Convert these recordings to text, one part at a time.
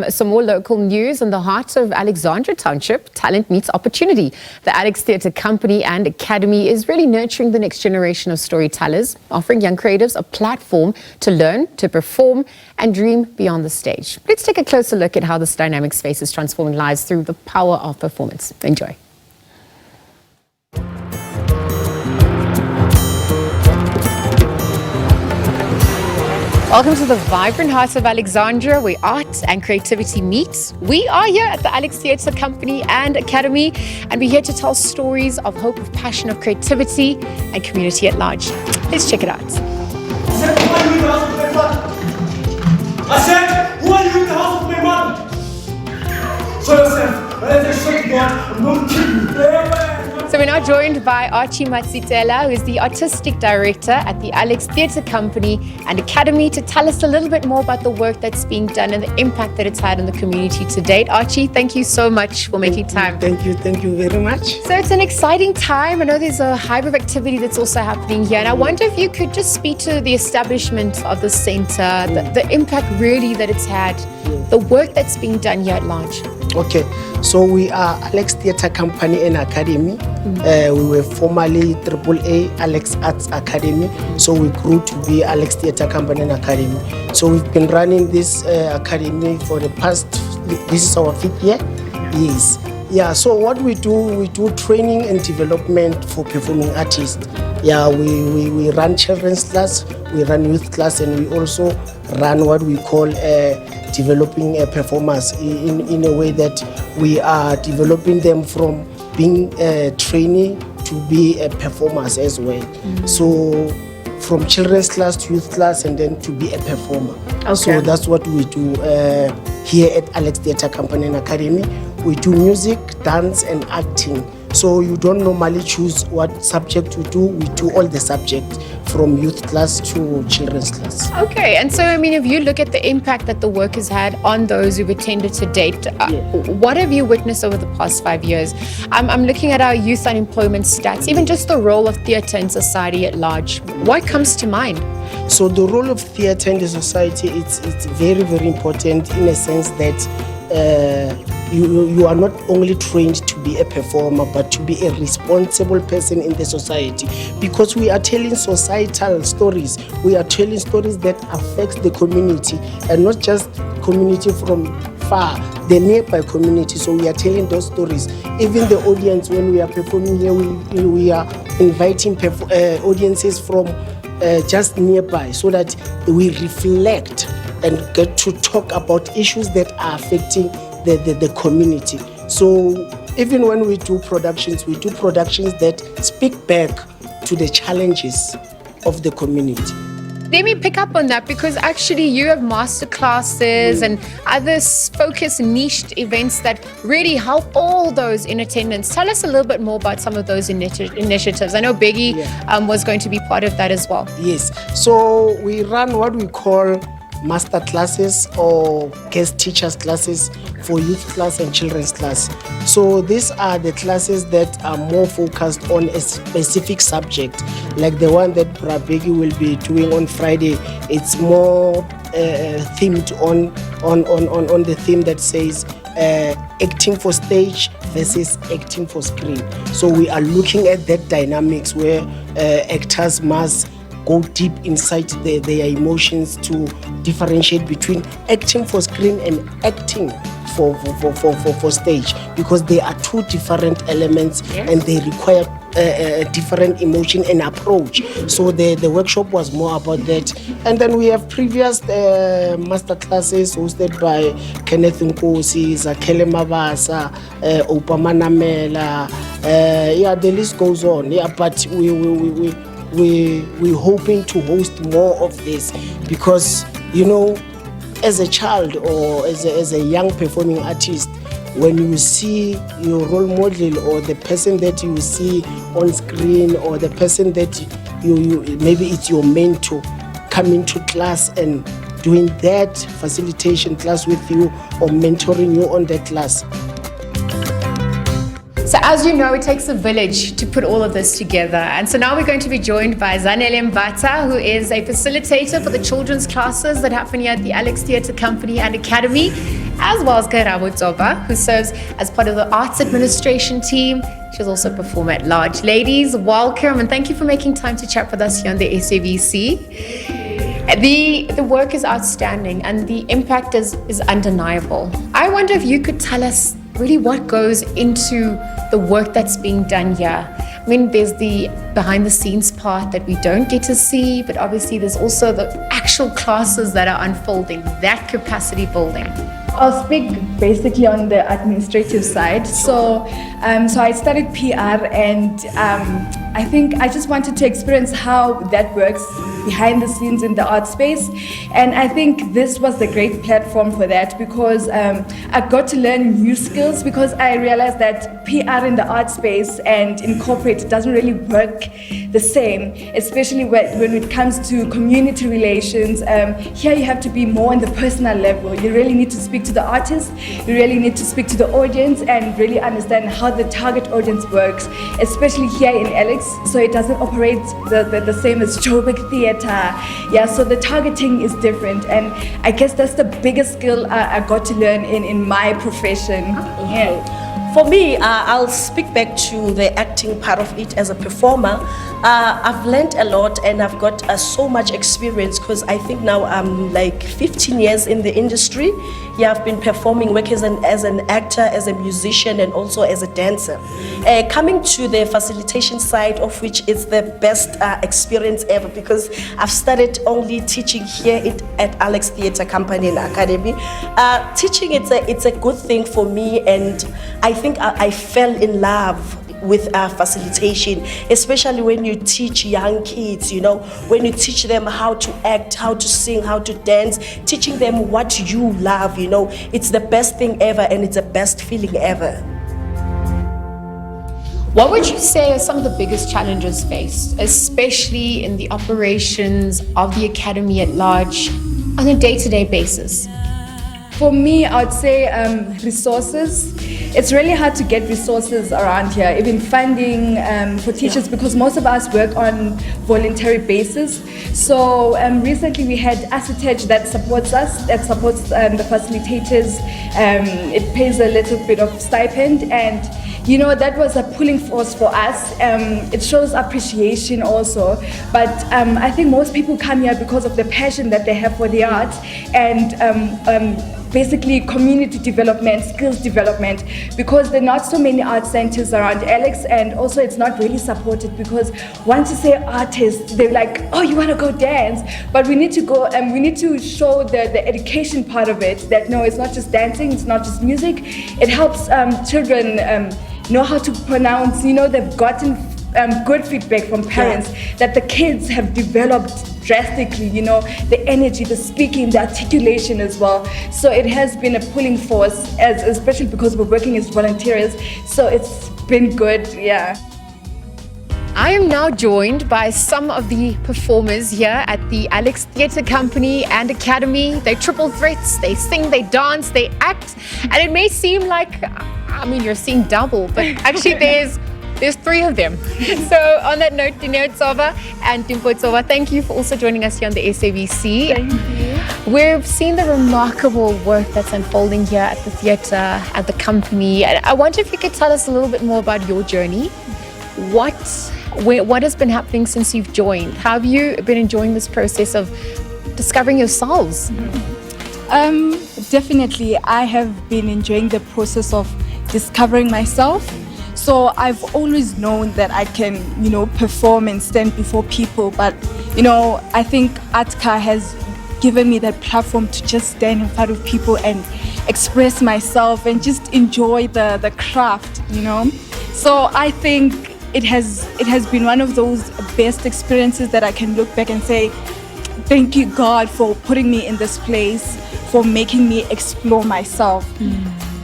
some more local news. In the heart of Alexandra township, talent meets opportunity. The Alex Theatre Company and Academy is really nurturing the next generation of storytellers, offering young creatives a platform to learn, to perform and dream beyond the stage. Let's take a closer look at how this dynamic space is transforming lives through the power of performance. Enjoy. Welcome to the vibrant heart of Alexandra, where art and creativity meet. We are here at the Alex Theatre Company and Academy, and we're here to tell stories of hope, of passion, of creativity and community at large. Let's check it out. I said, who are you in the house of my mother? Show yourself. I said, I'm going to kill you. So we're now joined by Archie Matsitela, who is the Artistic Director at the Alex Theatre Company and Academy, to tell us a little bit more about the work that's being done and the impact that it's had on the community to date. Archie, thank you so much for making time. Thank you very much. So it's an exciting time. I know there's a hive of activity that's also happening here, and I wonder if you could just speak to the establishment of the centre, the impact really that it's had, the work that's being done here at large. Okay, so we are Alex Theatre Company and Academy. We were formerly AAA Alex Arts Academy, so we grew to be Alex Theatre Company and Academy. So we've been running this academy for the past, this is our 5th year? Yes. Yeah, so what we do training and development for performing artists. Yeah, we run children's class, we run youth class, and we also run what we call developing performers in a way that we are developing them from being a trainee to be a performers as well. So from children's class to youth class and then to be a performer. Okay. So that's what we do here at Alex Theatre Company and Academy. We do music, dance and acting. So you don't normally choose what subject to do. We do all the subjects from youth class to children's class. Okay, and so I mean, if you look at the impact that the work has had on those who've attended to date, what have you witnessed over the past 5 years? I'm looking at our youth unemployment stats, even just the role of theatre in society at large. What comes to mind? So the role of theatre in the society, it's very, very important in a sense that you are not only trained to be a performer, but to be a responsible person in the society, because we are telling societal stories. We are telling stories that affect the community, and not just community from far, the nearby community. So we are telling those stories. Even the audience, when we are performing here, we are inviting audiences from just nearby, so that we reflect and get to talk about issues that are affecting the community. So even when we do productions that speak back to the challenges of the community. Let me pick up on that, because actually you have master classes and other focused niched events that really help all those in attendance. Tell us a little bit more about some of those initiatives. I know Beggy was going to be part of that as well. Yes, so we run what we call master classes or guest teachers classes for youth class and children's class. So these are the classes that are more focused on a specific subject, like the one that Brabegi will be doing on Friday. It's more themed on the theme that says acting for stage versus acting for screen. So we are looking at that dynamics where actors must go deep inside their emotions to differentiate between acting for screen and acting for stage, because they are two different elements and they require a different emotion and approach. So the workshop was more about that. And then we have previous master classes hosted by Kenneth Nkosi, Zakele Mabasa, Opamanamela. Yeah, the list goes on. Yeah, but we're hoping to host more of this, because you know, as a child or as a young performing artist, when you see your role model or the person that you see on screen or the person that you maybe it's your mentor coming to class and doing that facilitation class with you or mentoring you on that class. So as you know, it takes a village to put all of this together. And so now we're going to be joined by Zanele Mbata, who is a facilitator for the children's classes that happen here at the Alex Theatre Company and Academy. as well as Karabo Tsoba, who serves as part of the arts administration team. She'll also perform at large. Ladies, welcome and thank you for making time to chat with us here on the SABC. The work is outstanding and the impact is undeniable. I wonder if you could tell us really what goes into the work that's being done here. I mean, there's the behind the scenes part that we don't get to see, but obviously there's also the actual classes that are unfolding, that capacity building. I'll speak basically on the administrative side. So I studied PR, and I think I just wanted to experience how that works behind the scenes in the art space. And I think this was the great platform for that, because I got to learn new skills, because I realized that PR in the art space and in corporate doesn't really work the same, especially when it comes to community relations. Here you have to be more on the personal level. You really need to speak to the artist, you really need to speak to the audience and really understand how the target audience works, especially here in Alex. So it doesn't operate the same as Joburg theater. Yeah, so the targeting is different, and I guess that's the biggest skill I got to learn in my profession. Yeah. For me, I'll speak back to the acting part of it as a performer. I've learned a lot and I've got so much experience, because I think now I'm like 15 years in the industry. Yeah, I've been performing, work as an actor, as a musician, and also as a dancer. Coming to the facilitation side, of which is the best experience ever, because I've started only teaching here at Alex Theatre Company and Academy. Teaching, it's a good thing for me, and I think I fell in love with facilitation, especially when you teach young kids, you know, when you teach them how to act, how to sing, how to dance, teaching them what you love, you know, it's the best thing ever and it's the best feeling ever. What would you say are some of the biggest challenges faced, especially in the operations of the academy at large on a day-to-day basis? For me, I would say resources. It's really hard to get resources around here, even funding for teachers, because most of us work on voluntary basis. So recently we had Asitech that supports us, that supports the facilitators. It pays a little bit of stipend, and you know, that was a pulling force for us. It shows appreciation also, but I think most people come here because of the passion that they have for the art, and basically community development, skills development, because there are not so many art centers around Alex, and also it's not really supported, because once you say artist, they're like, oh, you want to go dance, but we need to go and we need to show the education part of it, that no, it's not just dancing, it's not just music. It helps children know how to pronounce, you know, they've gotten good feedback from parents that the kids have developed drastically, you know, the energy, the speaking, the articulation as well. So it has been a pulling force, especially because we're working as volunteers. So it's been good, yeah. I am now joined by some of the performers here at the Alex Theatre Company and Academy. They're triple threats, they sing, they dance, they act, and it may seem like, I mean, you're seeing double, but actually there's three of them. So on that note, Dineo Tsoba and Dimpo Tsoba, thank you for also joining us here on the SABC. Thank you. We've seen the remarkable work that's unfolding here at the theatre, at the company. And I wonder if you could tell us a little bit more about your journey. What has been happening since you've joined? How have you been enjoying this process of discovering yourselves? Definitely, I have been enjoying the process of discovering myself. So I've always known that I can, you know, perform and stand before people. But, you know, I think Atka has given me that platform to just stand in front of people and express myself and just enjoy the craft, you know. So I think it has been one of those best experiences that I can look back and say, thank you, God, for putting me in this place, for making me explore myself.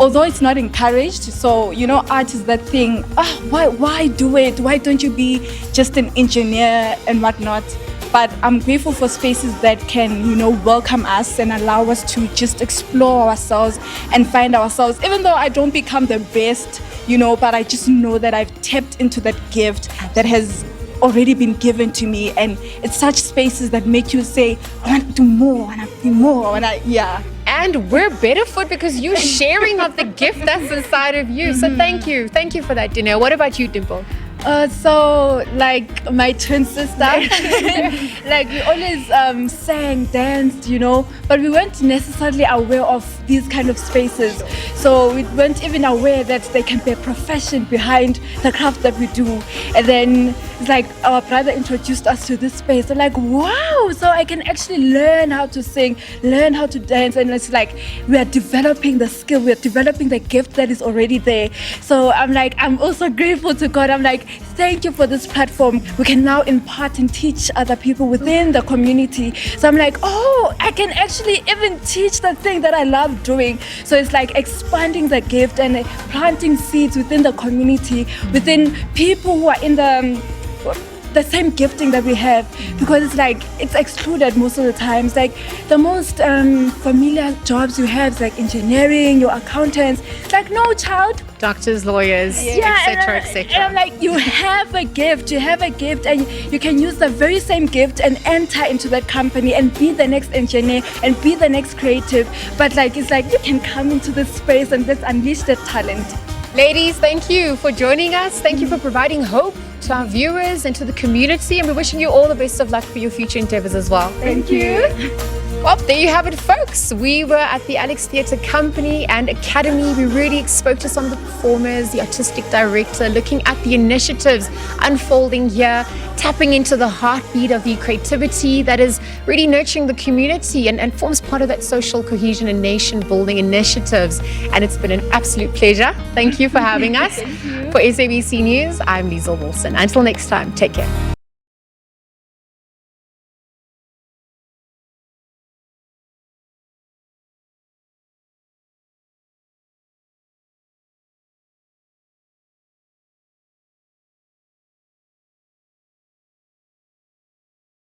Although it's not encouraged, so you know, art is that thing, why do it? Why don't you be just an engineer and whatnot? But I'm grateful for spaces that can, you know, welcome us and allow us to just explore ourselves and find ourselves, even though I don't become the best, you know, but I just know that I've tapped into that gift that has already been given to me. And it's such spaces that make you say, I want to do more, I want to be more, yeah. And we're better for it because you're sharing of the gift that's inside of you. So thank you for that, Dineo. What about you, Dimple? So like my twin sister, like we always sang, danced, but we weren't necessarily aware of these kind of spaces. So we weren't even aware that there can be a profession behind the craft that we do. And then it's like our brother introduced us to this space. So like, wow, so I can actually learn how to sing, learn how to dance. And it's like we are developing the skill, we are developing the gift that is already there. So I'm also grateful to God. I'm like, thank you for this platform. We can now impart and teach other people within the community. So I'm like, oh, I can actually even teach the thing that I love doing. So it's like expanding the gift and planting seeds within the community, within people who are in the same gifting that we have, because it's like it's excluded most of the times. Like the most familiar jobs you have is like engineering, your accountants. It's like, no, child. Doctors, lawyers, etc., etc. And I'm like, you have a gift, and you can use the very same gift and enter into that company and be the next engineer and be the next creative. But like, it's like you can come into this space and let's unleash that talent. Ladies, thank you for joining us. Thank you for providing hope to our viewers and to the community. And we're wishing you all the best of luck for your future endeavors as well. Thank you. Well, there you have it, folks. We were at the Alex Theatre Company and Academy. We really spoke to some of the performers, the artistic director, looking at the initiatives unfolding here, tapping into the heartbeat of the creativity that is really nurturing the community and forms part of that social cohesion and nation building initiatives. And it's been an absolute pleasure. Thank you for having us. For SABC News, I'm Liesl Wilson. Until next time, take care.